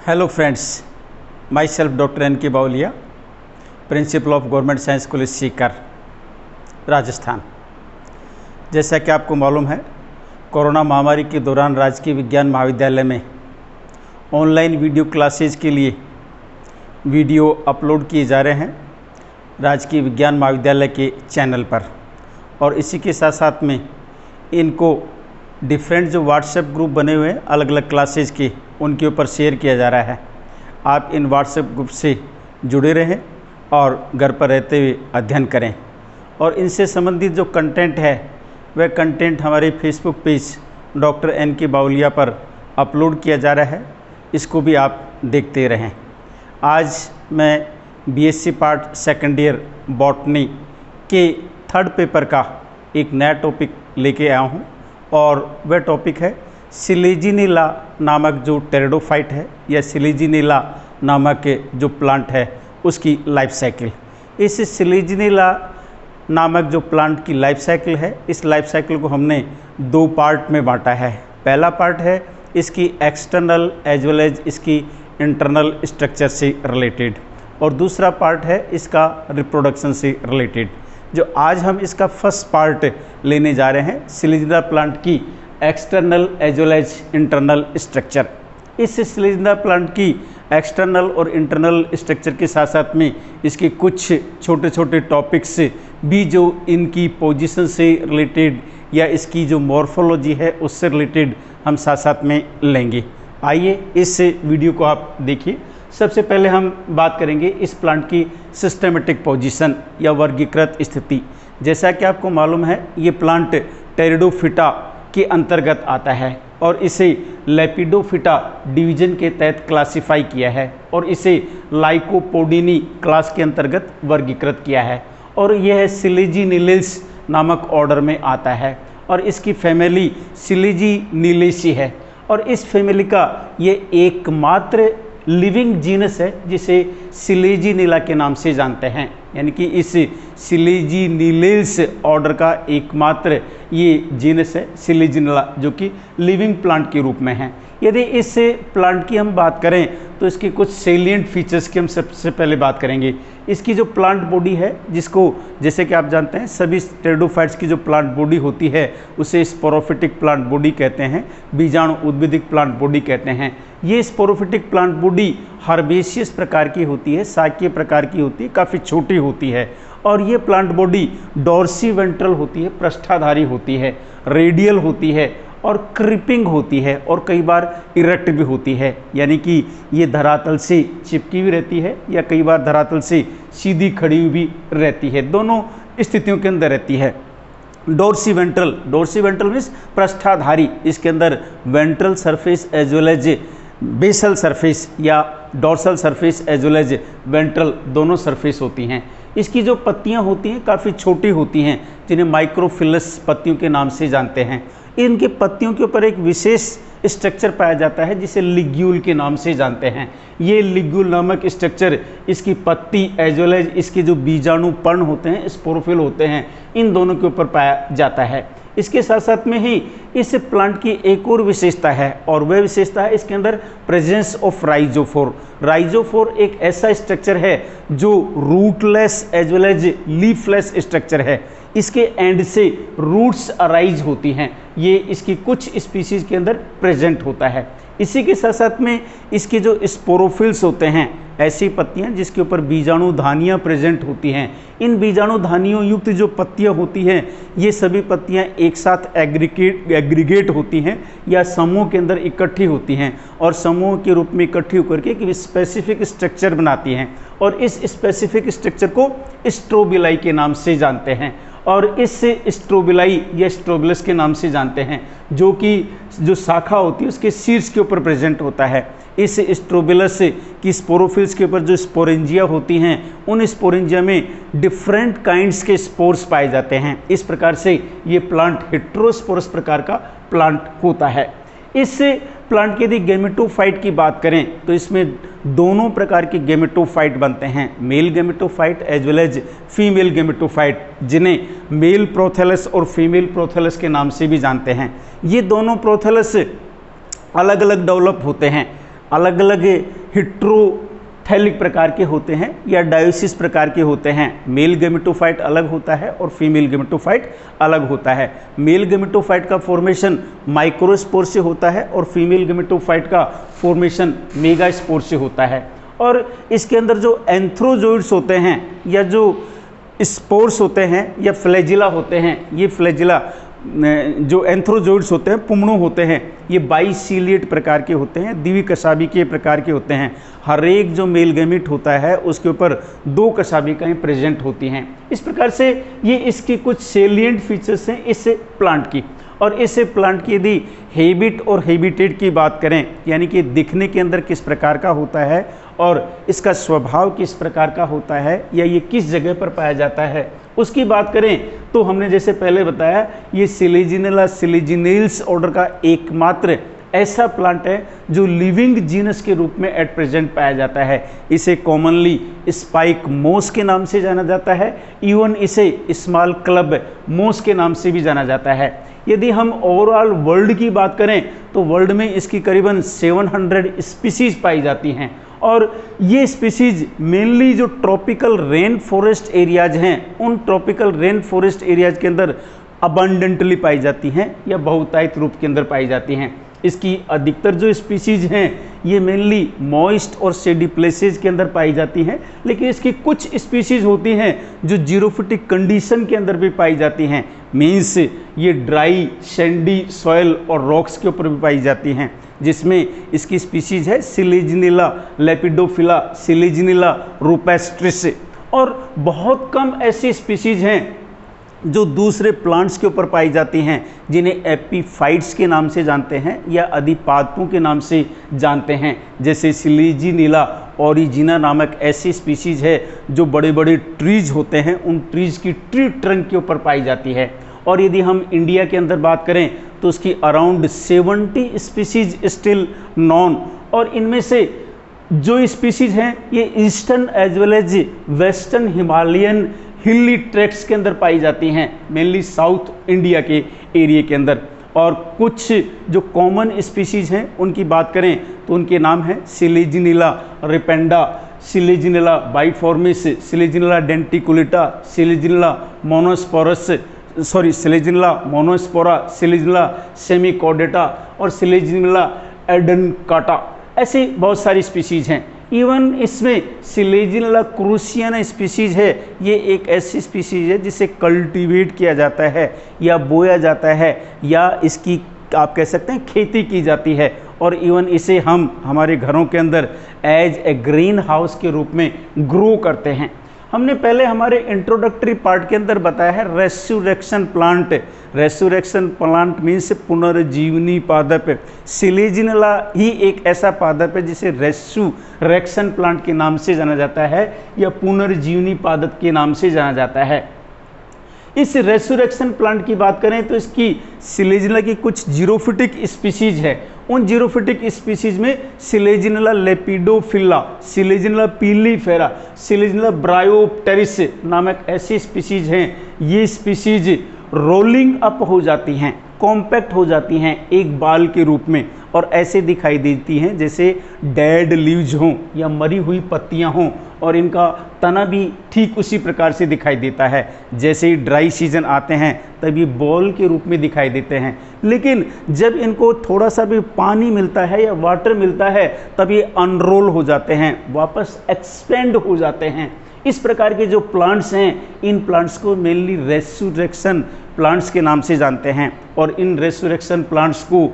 Hello friends, myself doctor N K Bawaliya, principal of government science college Sikar, Rajasthan. जैसा कि आपको मालूम है, कोरोना महामारी के दौरान राजकीय विज्ञान महाविद्यालय में ऑनलाइन वीडियो क्लासेज के लिए वीडियो अपलोड किए जा रहे हैं राजकीय विज्ञान महाविद्यालय के चैनल पर, और इसी के साथ साथ में इनको डिफरेंट जो व्हाट्सएप ग्रुप बने हुए हैं अलग अलग क्लासेज के, उनके ऊपर शेयर किया जा रहा है। आप इन व्हाट्सएप ग्रुप से जुड़े रहें और घर पर रहते हुए अध्ययन करें, और इनसे संबंधित जो कंटेंट है वह कंटेंट हमारे Facebook page doctor N K बावलिया पर अपलोड किया जा रहा है, इसको भी आप देखते रहें। आज मैं BSc part second year botany के थर्ड पेपर का एक नया टॉपिक लेके आया हूँ, और वह टॉपिक है सिलेजिनिला नामक जो टेरिडोफाइट है या सिलेजिनिला नामक जो प्लांट है उसकी लाइफ साइकिल। इस सिलेजिनिला नामक जो प्लांट की लाइफ साइकिल है, इस लाइफ साइकिल को हमने दो पार्ट में बांटा है। पहला पार्ट है इसकी एक्सटर्नल एज वेल एज इसकी इंटरनल स्ट्रक्चर से रिलेटेड, और दूसरा पार्ट है इसका रिप्रोडक्शन से रिलेटेड। जो आज हम इसका फर्स्ट पार्ट लेने जा रहे हैं, सिलेजिनिला प्लांट की external as well as internal structure. इस सिलेजिनिला प्लांट की एक्सटर्नल और इंटरनल स्ट्रक्चर के साथ साथ में इसके कुछ छोटे छोटे टॉपिक्स भी जो इनकी पोजीशन से रिलेटेड या इसकी जो मॉर्फोलॉजी है उससे रिलेटेड हम साथ साथ में लेंगे। आइए इस वीडियो को आप देखिए। सबसे पहले हम बात करेंगे इस प्लांट की सिस्टेमेटिक पोजीशन या वर्गीकृत स्थिति। जैसा कि आपको मालूम है, ये प्लांट टेरिडोफिटा के अंतर्गत आता है और इसे लेपिडोफिटा डिवीजन के तहत क्लासिफाई किया है, और इसे लाइकोपोडिनी क्लास के अंतर्गत वर्गीकृत किया है, और यह सिलेजिनिलेस नामक ऑर्डर में आता है, और इसकी फैमिली सिलेजिनिलेसी है। और इस फैमिली का ये एकमात्र लिविंग जीनस है जिसे सिलेजिनिला के नाम से जानते हैं, यानी कि इस सिलेजिनिलेस ऑर्डर का एकमात्र ये जीनस है सिलेजिनिला, जो कि लिविंग प्लांट के रूप में है। यदि इस प्लांट की हम बात करें तो इसके कुछ सेलिएंट फीचर्स की हम सबसे पहले बात करेंगे। इसकी जो प्लांट बॉडी है, जिसको जैसे कि आप जानते हैं सभी टेरिडोफाइट्स की जो प्लांट बॉडी होती है उसे स्पोरोफिटिक प्लांट बॉडी कहते हैं, बीजाणु उद्भिदिक प्लांट बॉडी कहते हैं। ये स्पोरोफिटिक प्लांट बॉडी हर्बेशियस प्रकार की होती है, शाकीय प्रकार की होती है, काफ़ी छोटी होती है, और ये प्लांट बॉडी डॉर्सी वेंट्रल होती है, पृष्ठाधारी होती है, रेडियल होती है, और क्रीपिंग होती है, और कई बार इरेक्ट भी होती है, यानी कि ये धरातल से चिपकी भी रहती है या कई बार धरातल से सीधी खड़ी हुई भी रहती है, दोनों स्थितियों के अंदर रहती है। डॉर्सी वेंट्रल मीन्स पृष्ठाधारी, इसके अंदर ventral surface as well as basal surface या dorsal surface as well as ventral दोनों सरफेस होती हैं। इसकी जो पत्तियां होती हैं काफ़ी छोटी होती हैं, जिन्हें माइक्रोफिलस पत्तियों के नाम से जानते हैं। इनके पत्तियों के ऊपर एक विशेष स्ट्रक्चर पाया जाता है जिसे लिग्यूल के नाम से जानते हैं। ये लिग्यूल नामक स्ट्रक्चर इसकी पत्ती एज वेल एज इसके जो बीजाणु पर्ण होते हैं, स्पोरोफिल होते हैं, इन दोनों के ऊपर पाया जाता है। इसके साथ साथ में ही इस प्लांट की एक और विशेषता है, और वह विशेषता है इसके अंदर प्रेजेंस ऑफ राइजोफोर। राइजोफोर एक ऐसा स्ट्रक्चर है जो rootless as well as leafless structure है। इसके एंड से रूट्स अराइज होती हैं, ये इसकी कुछ स्पीसीज के अंदर प्रेजेंट होता है। इसी के साथ साथ में इसके जो स्पोरोफिल्स होते हैं, ऐसी पत्तियां जिसके ऊपर बीजाणु धानियाँ प्रेजेंट होती हैं, इन बीजाणु धानियों युक्त जो पत्तियां होती हैं, ये सभी पत्तियां एक साथ एग्रीगेट होती हैं या समूह के अंदर इकट्ठी होती हैं, और समूह के रूप में इकट्ठी होकर के एक स्पेसिफिक स्ट्रक्चर बनाती हैं, और इस स्पेसिफिक स्ट्रक्चर को स्ट्रोबिलाई के नाम से जानते हैं, और इस स्ट्रोबिलाई या स्ट्रोबिलस के नाम से जानते हैं, जो कि जो शाखा होती है उसके शीर्ष के ऊपर प्रेजेंट होता है। इस स्ट्रोबिलस की स्पोरोफिल्स के ऊपर जो स्पोरेंजिया होती हैं, उन स्पोरेंजिया में डिफरेंट काइंड्स के स्पोर्स पाए जाते हैं। इस प्रकार से ये प्लांट हेट्रोस्पोरस प्रकार का प्लांट होता है। इस प्लांट की यदि गेमेटोफाइट की बात करें तो इसमें दोनों प्रकार के गेमेटोफाइट बनते हैं, male gametophyte as well as female gametophyte, जिन्हें मेल प्रोथेलस और फीमेल प्रोथेलस के नाम से भी जानते हैं। ये दोनों प्रोथेलस अलग अलग डेवलप होते हैं, अलग अलग हेट्रोथैलिक प्रकार के होते हैं या डायोसिस प्रकार के होते हैं। मेल गेमेटोफाइट अलग होता है और फीमेल गेमेटोफाइट अलग होता है। मेल गेमेटोफाइट का फॉर्मेशन माइक्रोस्पोर से होता है और फीमेल गेमेटोफाइट का फॉर्मेशन मेगास्पोर से होता है। और इसके अंदर जो एंथ्रोजोइड्स होते हैं या जो स्पोर्स होते हैं या फ्लैजिला होते हैं, ये फ्लैजिला जो एंथ्रोजोइड्स होते हैं, पुमणु होते हैं, ये बाइसीलिएट प्रकार के होते हैं, द्विकशाभिकीय प्रकार के होते हैं। हर एक जो मेल गैमीट होता है उसके ऊपर 2 कशाभिकाएं प्रेजेंट होती हैं। इस प्रकार से ये इसकी कुछ सेलिएंट फीचर्स हैं इस प्लांट की। और इस प्लांट की यदि हैबिट और हैबिटेट की बात करें, यानी कि दिखने के अंदर किस प्रकार का होता है और इसका स्वभाव किस प्रकार का होता है या ये किस जगह पर पाया जाता है, उसकी बात करें तो हमने जैसे पहले बताया, ये सिलेजिनेला सिलेजिनेल्स ऑर्डर का एकमात्र ऐसा प्लांट है जो लिविंग जीनस के रूप में एट प्रेजेंट पाया जाता है। इसे कॉमनली स्पाइक मोस के नाम से जाना जाता है, इवन इसे स्मॉल क्लब मोस के नाम से भी जाना जाता है। यदि हम ओवरऑल वर्ल्ड की बात करें तो वर्ल्ड में इसकी करीबन 700 स्पीसीज पाई जाती हैं। और ये स्पीसीज मेनली जो ट्रॉपिकल रेन फॉरेस्ट एरियाज हैं, उन ट्रॉपिकल रेन फॉरेस्ट एरियाज के अंदर अबंडेंटली पाई जाती हैं या बहुतायत रूप के अंदर पाई जाती हैं। इसकी अधिकतर जो स्पीसीज हैं ये मेनली मॉइस्ट और शेडी प्लेसेस के अंदर पाई जाती हैं, लेकिन इसकी कुछ स्पीसीज होती हैं जो जीरोफिटिक कंडीशन के अंदर भी पाई जाती हैं। मीन्स ये ड्राई सैंडी सॉइल और रॉक्स के ऊपर भी पाई जाती हैं, जिसमें इसकी स्पीसीज है सिलेजिनेला लेपिडोफिला, सिलेजिनेला रूपेस्ट्रिस। और बहुत कम ऐसी स्पीसीज हैं जो दूसरे प्लांट्स के ऊपर पाई जाती हैं, जिन्हें एपीफाइट्स के नाम से जानते हैं या अधिपादपों के नाम से जानते हैं। जैसे सिलेजिनेला ओरिजिना नामक ऐसी स्पीसीज है जो बड़े बड़े ट्रीज होते हैं, उन ट्रीज की ट्री ट्रंक के ऊपर पाई जाती है। और यदि हम इंडिया के अंदर बात करें तो उसकी अराउंड 70 स्पीसीज स्टिल नॉन। और इनमें से जो स्पीसीज हैं ये eastern as well as western Himalayan hilly tracts के अंदर पाई जाती हैं, मेनली साउथ इंडिया के एरिया के अंदर। और कुछ जो कॉमन स्पीसीज हैं उनकी बात करें तो उनके नाम हैं Selaginella rependa, Selaginella biformis, Selaginella denticulata, Selaginella Selaginella monospora, Selaginella semicordata और सिलेजिनेला एडेनकाटा। ऐसी बहुत सारी स्पीसीज हैं। इवन इसमें सिलेजिनेला क्रूसियाना स्पीसीज है, ये एक ऐसी स्पीसीज है जिसे कल्टीवेट किया जाता है या बोया जाता है या इसकी आप कह सकते हैं खेती की जाती है। और इवन इसे हम हमारे घरों के अंदर एज ए ग्रीन हाउस के रूप में ग्रो करते हैं। हमने पहले हमारे इंट्रोडक्टरी पार्ट के अंदर बताया है रेस्यूरेक्शन प्लांट। रेस्यूरेक्शन प्लांट मीन्स पुनर्जीवनी पादप। सिलेजिनेला ही एक ऐसा पादप है जिसे रेस्यूरेक्शन प्लांट के नाम से जाना जाता है या पुनर्जीवनी पादप के नाम से जाना जाता है। इस रेस्यूरेक्शन प्लांट की बात करें तो इसकी सिलेजिनेला की कुछ जीरोफिटिक स्पीसीज है। उन जीरोफिटिक स्पीसीज में सिलेजिनेला लेपिडोफिला, सिलेजिनेला पीलीफेरा, सिलेजिनेला ब्रायोप्टेरिस नामक ऐसी स्पीसीज हैं। ये स्पीसीज रोलिंग अप हो जाती हैं, कॉम्पैक्ट हो जाती हैं एक बाल के रूप में और ऐसे दिखाई देती हैं जैसे डेड लीव्स हों या मरी हुई पत्तियां हों। और इनका तना भी ठीक उसी प्रकार से दिखाई देता है। जैसे ही ड्राई सीजन आते हैं तब ये बॉल के रूप में दिखाई देते हैं, लेकिन जब इनको थोड़ा सा भी पानी मिलता है या वाटर मिलता है तब ये अनरोल हो जाते हैं, वापस एक्सपेंड हो जाते हैं। इस प्रकार के जो प्लांट्स हैं, इन प्लांट्स को मेनली रेस्यूरेक्शन प्लांट्स के नाम से जानते हैं। और इन रेस्यूरेक्शन प्लांट्स को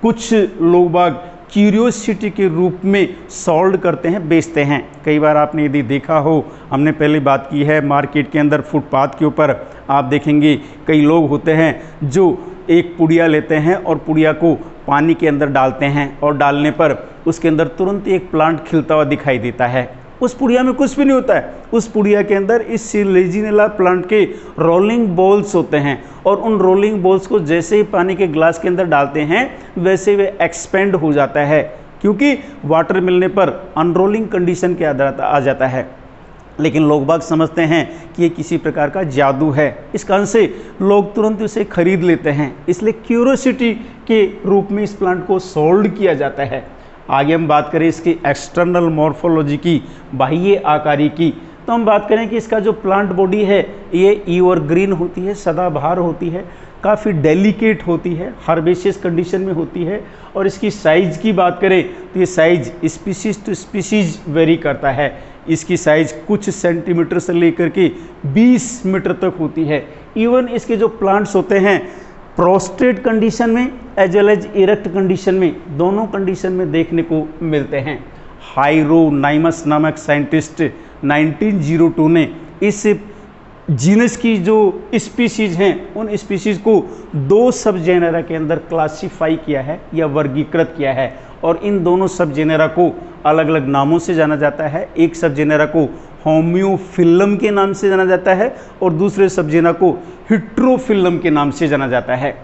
कुछ लोग बाग क्यूरियोसिटी के रूप में सॉल्व करते हैं, बेचते हैं। कई बार आपने यदि देखा हो, हमने पहले बात की है, मार्केट के अंदर फुटपाथ के ऊपर आप देखेंगे कई लोग होते हैं जो एक पुड़िया लेते हैं और पुड़िया को पानी के अंदर डालते हैं और डालने पर उसके अंदर तुरंत एक प्लांट खिलता हुआ दिखाई देता है। उस पुड़िया में कुछ भी नहीं होता है, उस पुड़िया के अंदर इस सिलेजिनेला प्लांट के रोलिंग बॉल्स होते हैं और उन रोलिंग बॉल्स को जैसे ही पानी के ग्लास के अंदर डालते हैं वैसे वे एक्सपेंड हो जाता है, क्योंकि वाटर मिलने पर अनरोलिंग कंडीशन के आधार आ जाता है। लेकिन लोग बाग समझते हैं कि ये किसी प्रकार का जादू है, इस कारण से लोग तुरंत उसे खरीद लेते हैं। इसलिए क्यूरियोसिटी के रूप में इस प्लांट को सोल्ड किया जाता है। आगे हम बात करें इसकी एक्सटर्नल मॉर्फोलॉजी की, बाह्य आकारी की, तो हम बात करें कि इसका जो प्लांट बॉडी है ये एवरग्रीन होती है, सदाबहार होती है, काफ़ी डेलिकेट होती है, हर्बेशियस कंडीशन में होती है। और इसकी साइज़ की बात करें तो ये size species to species vary करता है। इसकी साइज़ कुछ सेंटीमीटर से लेकर के 20 मीटर तक होती है। इवन इसके जो प्लांट्स होते हैं प्रोस्ट्रेट कंडीशन में as well as erect condition में, दोनों कंडीशन में देखने को मिलते हैं। हाइरोनाइमस नामक साइंटिस्ट 1902 ने इस जीनस की जो स्पीसीज हैं उन स्पीसीज को 2 सब जेनेरा के अंदर क्लासिफाई किया है या वर्गीकृत किया है। और इन दोनों सब जेनेरा को अलग अलग नामों से जाना जाता है। एक सब जेनेरा को होम्योफिलम के नाम से जाना जाता है और दूसरे सब जेनेरा को हिट्रोफिलम के नाम से जाना जाता है।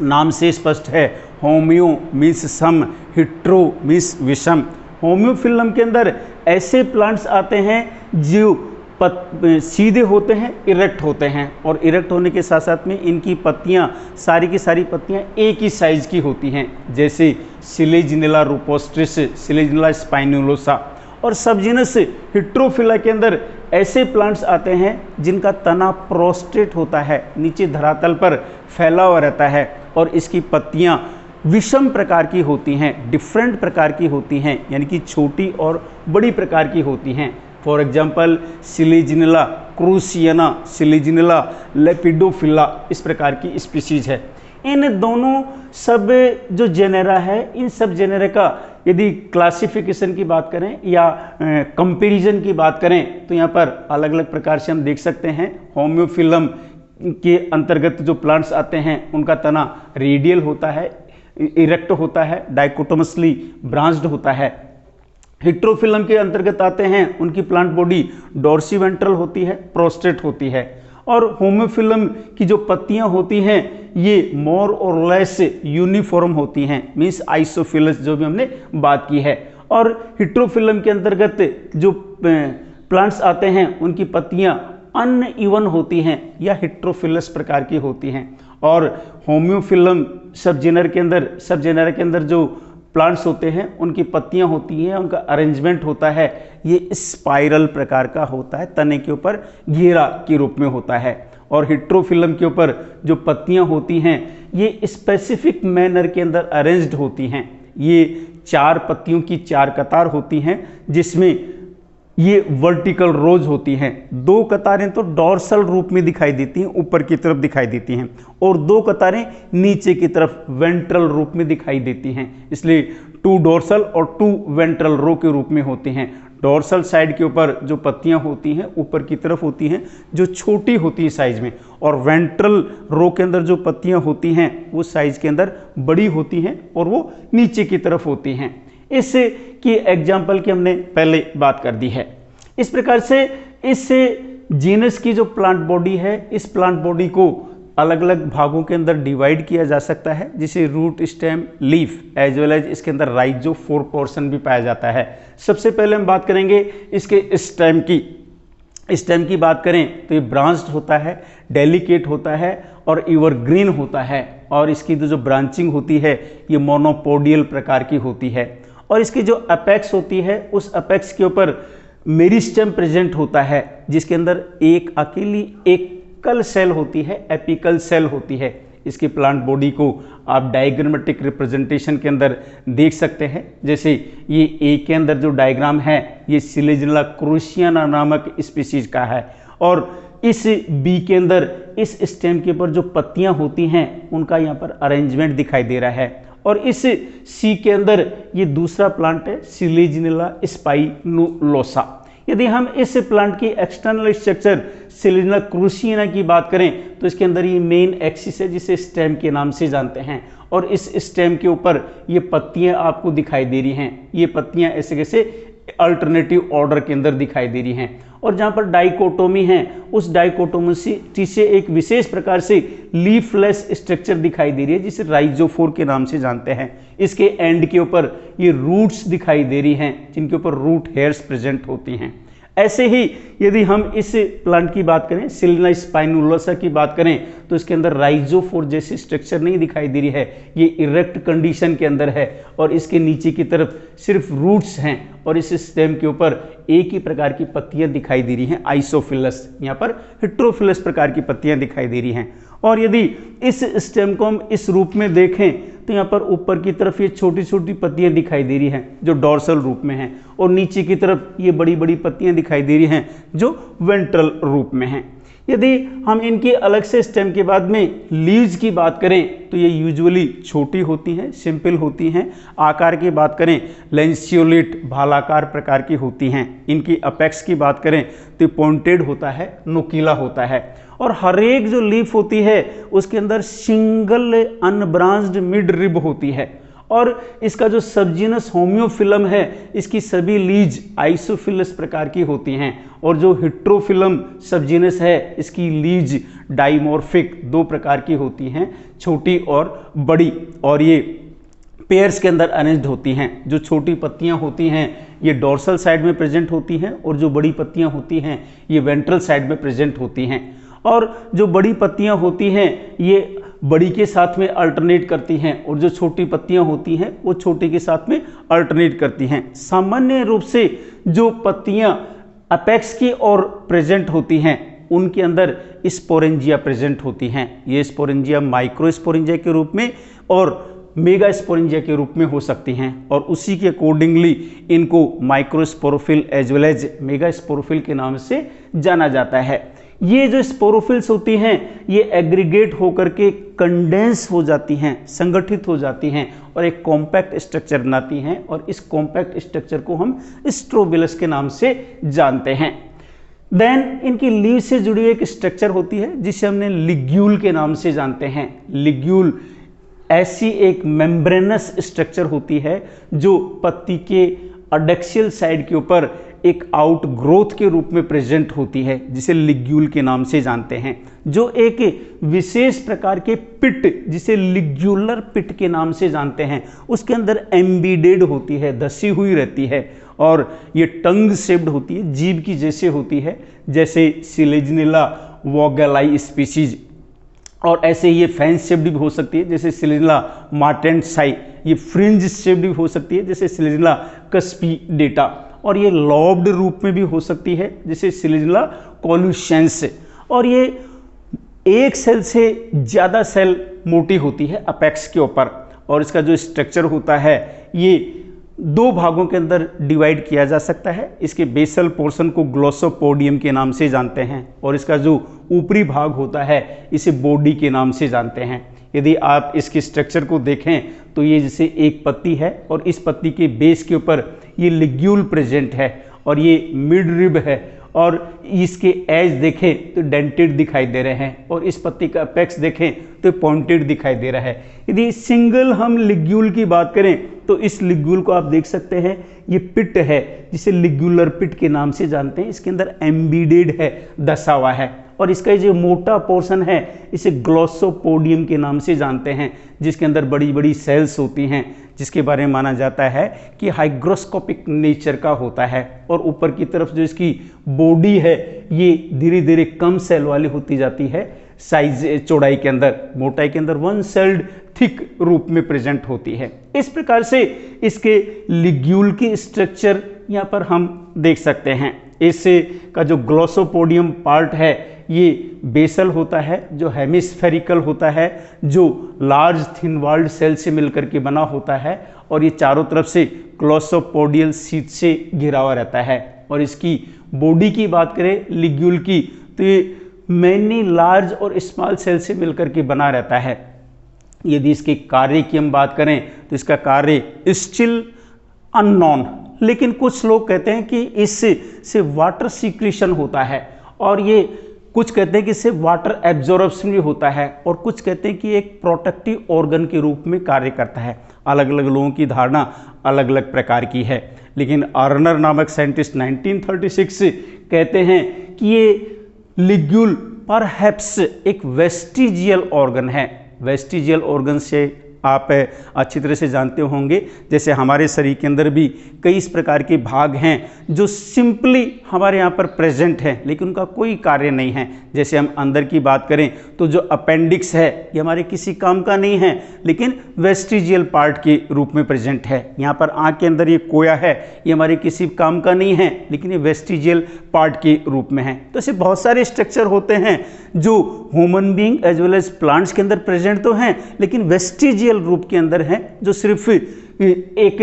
नाम से स्पष्ट है, होम्यो मीन्स सम, हिट्रो मीन्स विषम। होम्योफिलम के अंदर ऐसे प्लांट्स आते हैं जो सीधे होते हैं, इरेक्ट होते हैं, और इरेक्ट होने के साथ साथ में इनकी पत्तियां, सारी की सारी पत्तियां एक ही साइज की होती हैं, जैसे सिलेजिनेला रूपोस्ट्रिस, सिलेजिनेला स्पाइनुलोसा। और सबजीनस हिट्रोफिला के अंदर ऐसे प्लांट्स आते हैं जिनका तना प्रोस्ट्रेट होता है, नीचे धरातल पर फैला हुआ रहता है, और इसकी पत्तियां विषम प्रकार की होती हैं, डिफरेंट प्रकार की होती हैं, यानी कि छोटी और बड़ी प्रकार की होती हैं। फॉर एग्जाम्पल सिलेजिनेला क्रूसियाना, सिलेजिनेला लेपिडोफिला, इस प्रकार की स्पीसीज है। इन दोनों सब जो जेनेरा है, इन सब जेनेरा का यदि क्लासिफिकेशन की बात करें या कंपैरिजन की बात करें तो यहाँ पर अलग अलग प्रकार से हम देख सकते हैं। होम्योफिलम के अंतर्गत जो प्लांट्स आते हैं उनका तना रेडियल होता है, इरेक्ट होता है, डाइकोटोमसली ब्रांच्ड होता है। हिट्रोफिलम के अंतर्गत आते हैं, उनकी प्लांट बॉडी डोर्सीवेंट्रल होती है, प्रोस्ट्रेट होती है। और होम्योफिलम की जो पत्तियां होती हैं ये मोर और लेस यूनिफॉर्म होती हैं, मीन्स आइसोफिलस जो भी हमने बात की है। और हिट्रोफिलम के अंतर्गत जो प्लांट्स आते हैं उनकी पत्तियां अनइवन होती हैं या हिट्रोफिलस प्रकार की होती हैं। और होम्योफिलम सब जेनर के अंदर जो प्लांट्स होते हैं उनकी पत्तियां होती हैं, उनका अरेंजमेंट होता है, ये स्पाइरल प्रकार का होता है, तने के ऊपर घेरा के रूप में होता है। और हिट्रोफिलम के ऊपर जो पत्तियां होती हैं ये स्पेसिफिक मैनर के अंदर अरेंज्ड होती हैं। ये 4 पत्तियों की 4 कतार होती हैं, जिसमें ये वर्टिकल रोज होती हैं। 2 कतारें तो डॉर्सल रूप में दिखाई देती हैं, ऊपर की तरफ दिखाई देती हैं, और 2 कतारें नीचे की तरफ वेंट्रल रूप में दिखाई देती हैं। इसलिए 2 डॉर्सल और 2 वेंट्रल रो के रूप में होते हैं। डॉर्सल साइड के ऊपर जो पत्तियां होती हैं ऊपर की तरफ होती हैं, जो छोटी होती है साइज में, और वेंट्रल रो के अंदर जो पत्तियां होती हैं वो साइज के अंदर बड़ी होती हैं और वो नीचे की तरफ होती हैं। इस की एग्जाम्पल की हमने पहले बात कर दी है। इस प्रकार से इस जीनस की जो प्लांट बॉडी है, इस प्लांट बॉडी को अलग अलग भागों के अंदर डिवाइड किया जा सकता है, जिसे root, stem, leaf as well as इसके अंदर राइजोफोर पोर्शन भी पाया जाता है। सबसे पहले हम बात करेंगे इसके स्टेम की। स्टेम की बात करें तो ये ब्रांच्ड होता है, डेलिकेट होता है और एवरग्रीन होता है। और इसकी जो ब्रांचिंग होती है ये मोनोपोडियल प्रकार की होती है। और इसकी जो अपेक्स होती है उस अपेक्स के ऊपर मेरिस्टेम प्रेजेंट होता है, जिसके अंदर एक अकेली एकल सेल होती है, एपिकल सेल होती है। इसकी प्लांट बॉडी को आप डायग्रामेटिक रिप्रेजेंटेशन के अंदर देख सकते हैं। जैसे ये ए के अंदर जो डायग्राम है ये सिलेजिनेला क्रूसियाना नामक स्पीसीज का है, और इस बी के अंदर इस स्टेम के ऊपर जो पत्तियां होती हैं उनका यहाँ पर अरेंजमेंट दिखाई दे रहा है। और इस सी के अंदर ये दूसरा प्लांट है सिलेजिनेला स्पाइनुलोसा। यदि हम इस प्लांट की एक्सटर्नल स्ट्रक्चर सिलेजिनेला क्रूसियाना की बात करें तो इसके अंदर ये मेन एक्सिस है जिसे स्टेम के नाम से जानते हैं, और इस स्टेम के ऊपर ये पत्तियां आपको दिखाई दे रही हैं। ये पत्तियां ऐसे कैसे अल्टरनेटिव ऑर्डर के अंदर दिखाई दे रही हैं। और जहाँ पर डाइकोटोमी है उस डाइकोटोमी से एक विशेष प्रकार से लीफलेस स्ट्रक्चर दिखाई दे रही है, जिसे राइजोफोर के नाम से जानते हैं। इसके एंड के ऊपर ये रूट्स दिखाई दे रही हैं, जिनके ऊपर रूट हेयर्स प्रेजेंट होती हैं। ऐसे ही यदि हम इस प्लांट की बात करें, सिलिना स्पाइनुलोसा की बात करें, तो इसके अंदर राइजोफोर जैसी स्ट्रक्चर नहीं दिखाई दे रही है, ये इरेक्ट कंडीशन के अंदर है और इसके नीचे की तरफ सिर्फ रूट्स हैं और इस स्टेम के ऊपर एक ही प्रकार की पत्तियां दिखाई दे रही हैं, आइसोफिलस, यहाँ पर हेट्रोफिलस प्रकार की पत्तियां दिखाई दे रही हैं। और यदि इस स्टेम को हम इस रूप में देखें तो यहाँ पर ऊपर की तरफ ये छोटी छोटी पत्तियां दिखाई दे रही हैं जो डॉर्सल रूप में हैं और नीचे की तरफ ये बड़ी बड़ी पत्तियां दिखाई दे रही हैं जो वेंट्रल रूप में हैं। यदि हम इनकी अलग से स्टेम के बाद में लीव्स की बात करें तो ये यूजुअली छोटी होती हैं, सिंपल होती हैं। आकार की बात करें लैंसियोलेट, भालाकार प्रकार की होती हैं। इनकी अपेक्स की बात करें तो पॉइंटेड होता है, नुकीला होता है और हर एक जो लीफ होती है उसके अंदर सिंगल अनब्रांच्ड मिड रिब होती है और इसका जो सबजीनस होम्योफिलम है इसकी सभी लीज आइसोफिलस प्रकार की होती हैं और जो हेट्रोफिलम सबजीनस है इसकी लीज डाइमॉर्फिक 2 प्रकार की होती हैं, छोटी और बड़ी, और ये पेयर्स के अंदर अरेंज्ड होती हैं। जो छोटी पत्तियां होती हैं ये डोर्सल साइड में प्रेजेंट होती हैं और जो बड़ी पत्तियां होती हैं ये वेंट्रल साइड में प्रेजेंट होती हैं। और जो बड़ी पत्तियां होती हैं ये बड़ी के साथ में अल्टरनेट करती हैं और जो छोटी पत्तियां होती हैं वो छोटी के साथ में अल्टरनेट करती हैं। सामान्य रूप से जो पत्तियां अपेक्स की ओर प्रेजेंट होती हैं उनके अंदर स्पोरेंजिया प्रेजेंट होती हैं। ये स्पोरेंजिया माइक्रोस्पोरेंजिया के रूप में और मेगा स्पोरेंजिया के रूप में हो सकती हैं और उसी के अकॉर्डिंगली इनको microsporophyll as well as mega sporophyll के नाम से जाना जाता है। ये जो स्पोरोफिल्स होती हैं ये एग्रीगेट होकर के कंडेंस हो जाती हैं, संगठित हो जाती हैं और एक कॉम्पैक्ट स्ट्रक्चर बनाती हैं और इस कॉम्पैक्ट स्ट्रक्चर को हम स्ट्रोबिलस के नाम से जानते हैं। देन इनकी लीव से जुड़ी एक स्ट्रक्चर होती है जिसे हमने लिग्यूल के नाम से जानते हैं। लिग्यूल ऐसी एक मेम्ब्रेनस स्ट्रक्चर होती है जो पत्ती के अडेक्सियल साइड के ऊपर एक आउट ग्रोथ के रूप में प्रेजेंट होती है जिसे लिग्यूल के नाम से जानते हैं, जो एक विशेष प्रकार के पिट जिसे लिग्यूलर पिट के नाम से जानते हैं उसके अंदर एम्बीडेड होती है, धसी हुई रहती है और ये टंग शेप्ड होती है, जीभ की जैसे होती है, जैसे सिलेजनिला वोगेलाई स्पीसीज। और ऐसे ये फैन शेप्ड भी हो सकती है जैसे सिलेजनिला मार्टेंसाई, ये फ्रिंज शेप्ड भी हो सकती है जैसे सिलेजनिला कस्पीडेटा और ये लॉब्ड रूप में भी हो सकती है जैसे सिलेजनिला कोल्यूशेंस। और ये एक सेल से ज़्यादा सेल मोटी होती है अपेक्स के ऊपर और इसका जो स्ट्रक्चर होता है ये 2 भागों के अंदर डिवाइड किया जा सकता है। इसके बेसल पोर्शन को ग्लोसोपोडियम के नाम से जानते हैं और इसका जो ऊपरी भाग होता है इसे बॉडी के नाम से जानते हैं। यदि आप इसके स्ट्रक्चर को देखें तो ये जैसे एक पत्ती है और इस पत्ती के बेस के ऊपर ये लिग्यूल प्रेजेंट है और ये मिड रिब है और इसके एज देखें तो डेंटेड दिखाई दे रहे हैं और इस पत्ती का अपेक्स देखें तो पॉइंटेड दिखाई दे रहा है। यदि सिंगल हम लिग्यूल की बात करें तो इस लिग्यूल को आप देख सकते हैं ये पिट है जिसे लिग्यूलर पिट के नाम से जानते हैं। इसके अंदर एम्बीडेड है, दसा हुआ है और इसका जो मोटा पोर्शन है इसे ग्लोसोपोडियम के नाम से जानते हैं जिसके अंदर बड़ी बड़ी सेल्स होती हैं जिसके बारे में माना जाता है कि हाइग्रोस्कोपिक नेचर का होता है। और ऊपर की तरफ जो इसकी बॉडी है ये धीरे धीरे कम सेल वाली होती जाती है, साइज चौड़ाई के अंदर, मोटाई के अंदर 1 सेल्ड थिक रूप में प्रेजेंट होती है। इस प्रकार से इसके लिग्यूल की स्ट्रक्चर यहाँ पर हम देख सकते हैं। इससे का जो ग्लोसोपोडियम पार्ट है ये बेसल होता है, जो हेमिस्फेरिकल होता है, जो लार्ज थिन वॉल्ड सेल से मिलकर के बना होता है और ये चारों तरफ से ग्लोसोपोडियल शीट से घिरा हुआ रहता है। और इसकी बॉडी की बात करें लिग्यूल की तो ये मैनी लार्ज और स्मॉल सेल से मिलकर के बना रहता है। यदि इसके कार्य की हम बात करें तो इसका कार्य स्टिल अननोन, लेकिन कुछ लोग कहते हैं कि इससे वाटर सीक्रेशन होता है और ये कुछ कहते हैं कि इससे वाटर एब्जॉर्प्शन भी होता है और कुछ कहते हैं कि एक प्रोटेक्टिव ऑर्गन के रूप में कार्य करता है। अलग अलग लोगों की धारणा अलग अलग प्रकार की है, लेकिन अर्नर नामक साइंटिस्ट 1936 से कहते हैं कि ये लिग्यूल परहैप्स एक वेस्टिजियल ऑर्गन है। वेस्टिजियल ऑर्गन से आप अच्छी तरह से जानते होंगे। जैसे हमारे शरीर के अंदर भी कई इस प्रकार के भाग हैं जो सिंपली हमारे यहाँ पर प्रेजेंट हैं लेकिन उनका कोई कार्य नहीं है। जैसे हम अंदर की बात करें तो जो अपेंडिक्स है ये हमारे किसी काम का नहीं है लेकिन वेस्टिजियल पार्ट के रूप में प्रेजेंट है। यहाँ पर आँख के अंदर ये कोया है, ये हमारे किसी काम का नहीं है लेकिन ये वेस्टिजियल पार्ट के रूप में है। तो ऐसे बहुत सारे स्ट्रक्चर होते हैं जो human being as well as plants के अंदर प्रेजेंट तो हैं लेकिन वेस्टिजियल रूप के अंदर हैं, जो सिर्फ एक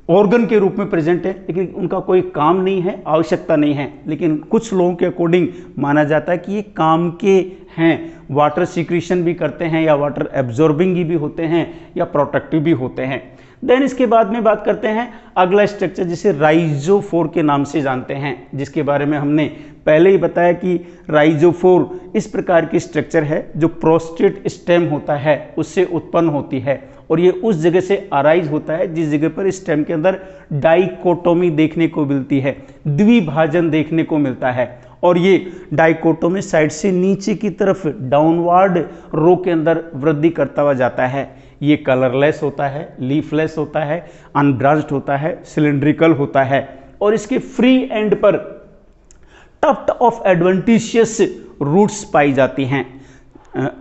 ऑर्गन के रूप में प्रेजेंट है लेकिन उनका कोई काम नहीं है, आवश्यकता नहीं है। लेकिन कुछ लोगों के अकॉर्डिंग माना जाता है कि ये काम के हैं, वाटर सिक्रीशन भी करते हैं या वाटर एब्जॉर्बिंग भी होते हैं या प्रोटेक्टिव भी होते हैं। देन इसके बाद में बात करते हैं अगला स्ट्रक्चर जिसे राइजोफोर के नाम से जानते हैं, जिसके बारे में हमने पहले ही बताया कि राइजोफोर इस प्रकार की स्ट्रक्चर है जो प्रोस्टेट स्टेम होता है उससे उत्पन्न होती है और ये उस जगह से अराइज होता है जिस जगह पर स्टेम के अंदर डाइकोटोमी देखने को मिलती है, द्विभाजन देखने को मिलता है। और ये डाइकोटोमी साइड से नीचे की तरफ डाउनवर्ड रो के अंदर वृद्धि करता हुआ जाता है। ये कलरलेस होता है, लीफलेस होता है, अनब्रांच्ड होता है, सिलिंड्रिकल होता है और इसके फ्री एंड पर टफ्ट ऑफ एडवेंटिशियस रूट्स पाई जाती हैं,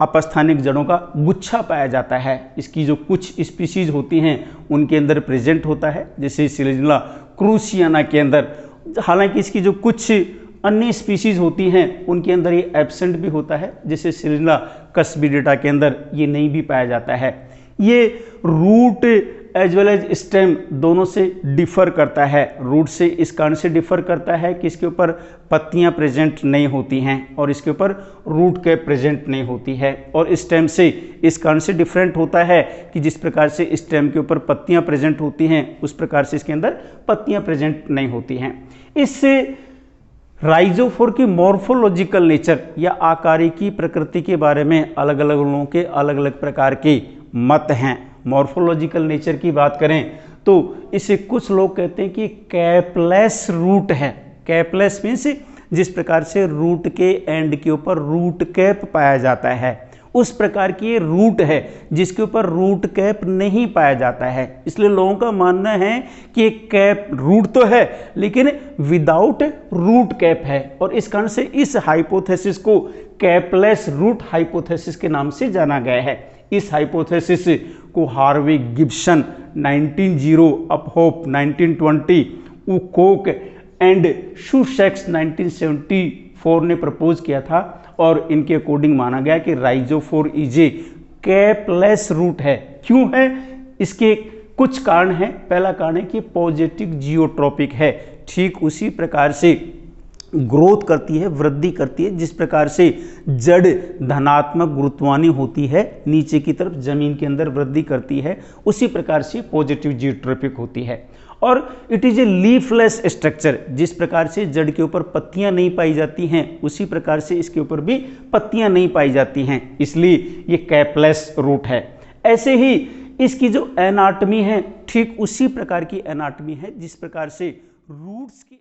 अपस्थानिक जड़ों का गुच्छा पाया जाता है। इसकी जो कुछ स्पीशीज होती हैं उनके अंदर प्रेजेंट होता है, जैसे सिलिजिला क्रूसियाना के अंदर। हालांकि इसकी जो कुछ अन्य स्पीशीज होती हैं उनके अंदर ये एब्सेंट भी होता है, जैसे सिलिजिला कस्बिडेटा के अंदर ये नहीं भी पाया जाता है। ये root as well as stem दोनों से डिफर करता है। रूट से इस कारण से डिफर करता है कि इसके ऊपर पत्तियां प्रेजेंट नहीं होती हैं और इसके ऊपर रूट कैप प्रेजेंट नहीं होती है, और स्टेम से इस कारण से डिफरेंट होता है कि जिस प्रकार से स्टेम के ऊपर पत्तियां प्रेजेंट होती हैं उस प्रकार से इसके अंदर पत्तियां प्रेजेंट नहीं होती हैं। इससे राइजोफोर की मॉर्फोलॉजिकल नेचर या आकारिकी प्रकृति के बारे में अलग अलग लोगों के अलग अलग प्रकार के मत हैं। मॉर्फोलॉजिकल नेचर की बात करें तो इसे कुछ लोग कहते हैं कि कैपलेस रूट है। कैपलेस मीन्स जिस प्रकार से रूट के एंड के ऊपर रूट कैप पाया जाता है उस प्रकार की ये रूट है जिसके ऊपर रूट कैप नहीं पाया जाता है। इसलिए लोगों का मानना है कि कैप रूट तो है लेकिन विदाउट रूट कैप है, और इस कारण से इस हाइपोथेसिस को कैपलेस रूट हाइपोथेसिस के नाम से जाना गया है। इस हाइपोथेसिस को हार्वे गिब्सन 1900, अपहोप 1920, उकोक एंड शुशेक्स 1974 ने प्रपोज किया था, और इनके अकॉर्डिंग माना गया कि राइजोफोर इज ए कैपलेस रूट है। क्यों है? इसके कुछ कारण हैं। पहला कारण है कि पॉजिटिव जियोट्रोपिक है, ठीक उसी प्रकार से ग्रोथ करती है, वृद्धि करती है जिस प्रकार से जड़ धनात्मक गुरुत्वानी होती है, नीचे की तरफ जमीन के अंदर वृद्धि करती है, उसी प्रकार से पॉजिटिव जियोट्रोपिक होती है। और it is a leafless structure, जिस प्रकार से जड़ के ऊपर पत्तियां नहीं पाई जाती हैं उसी प्रकार से इसके ऊपर भी पत्तियां नहीं पाई जाती हैं, इसलिए ये कैपलेस रूट है। ऐसे ही इसकी जो एनाटमी है ठीक उसी प्रकार की एनाटमी है जिस प्रकार से रूट्स की